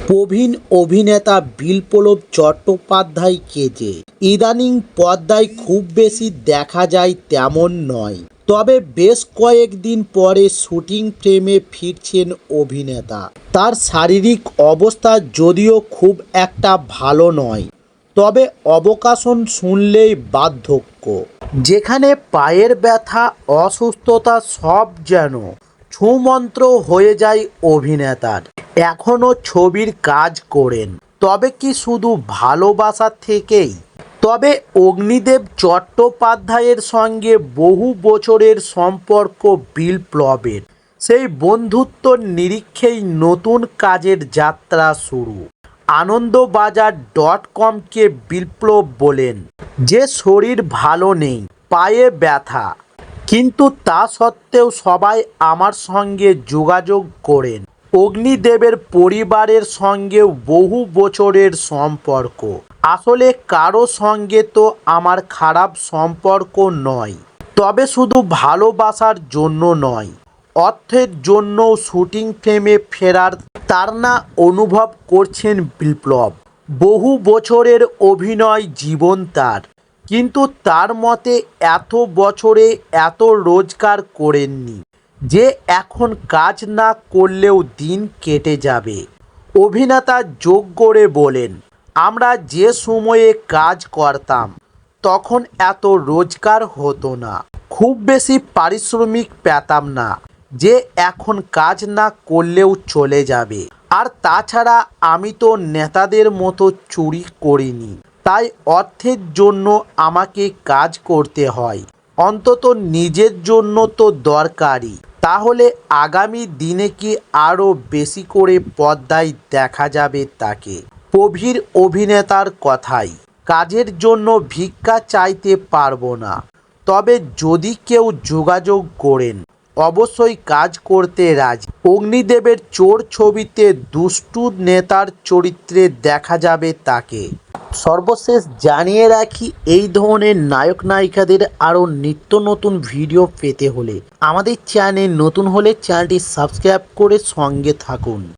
প্রবীণ অভিনেতা বিপ্লব চট্টোপাধ্যায়কে যে ইদানিং পর্দায় খুব বেশি দেখা যায় তেমন নয়। তবে বেশ কয়েকদিন পরে শুটিং ফ্রেমে ফিরছেন অভিনেতা। তার শারীরিক অবস্থা যদিও খুব একটা ভালো নয়, তবে অবকাশন শুনলেই বার্ধক্য। যেখানে পায়ের ব্যথা, অসুস্থতা সব যেন ছুমন্ত্র হয়ে যায় অভিনেতার। এখনও ছবির কাজ করেন, তবে কি শুধু ভালোবাসা থেকেই? তবে অগ্নিদেব চট্টোপাধ্যায়ের সঙ্গে বহু বছরের সম্পর্ক বিপ্লবের। সেই বন্ধুত্বর নিরিখেই নতুন কাজের যাত্রা শুরু। আনন্দবাজার.কমকে বিপ্লব বলেন যে শরীর ভালো নেই, পায়ে ব্যথা, কিন্তু তা সত্ত্বেও সবাই আমার সঙ্গে যোগাযোগ করেন। অগ্নিদেবের পরিবারের সঙ্গেও বহু বছরের সম্পর্ক। আসলে কারো সঙ্গে তো আমার খারাপ সম্পর্ক নয়, তবে শুধু ভালোবাসার জন্য নয়, অর্থের জন্যও শুটিং ফ্রেমে ফেরার তাড়না অনুভব করছেন বিপ্লব। বহু বছরের অভিনয় জীবন তার, কিন্তু তার মতে এত বছরে এত রোজগার করেননি যে এখন কাজ না করলেও দিন কেটে যাবে। অভিনেতা যোগ করে বলেন, আমরা যে সময়ে কাজ করতাম তখন এত রোজগার হতো না, খুব বেশি পারিশ্রমিক পেতাম না যে এখন কাজ না করলেও চলে যাবে। আর তাছাড়া আমি তো নেতাদের মতো চুরি করিনি, তাই অর্থের জন্য আমাকে কাজ করতে হয়, অন্তত নিজের জন্য তো দরকারই। তাহলে আগামী দিনে কি আরও বেশি করে পর্দায় দেখা যাবে তাকে? প্রবীণ অভিনেতার কথাই, কাজের জন্য ভিক্ষা চাইতে পারবো না, তবে যদি কেউ যোগাযোগ করেন অবশ্যই কাজ করতে রাজি। অগ্নিদেবের চোর ছবিতে দুষ্টু নেতার চরিত্রে দেখা যাবে তাকে। সর্বশেষ জানিয়ে রাখি, এই ধরনের নায়ক নায়িকাদের আরও নিত্য নতুন ভিডিও পেতে হলে আমাদের চ্যানেল নতুন হলে চ্যানেলটি সাবস্ক্রাইব করে সঙ্গে থাকুন।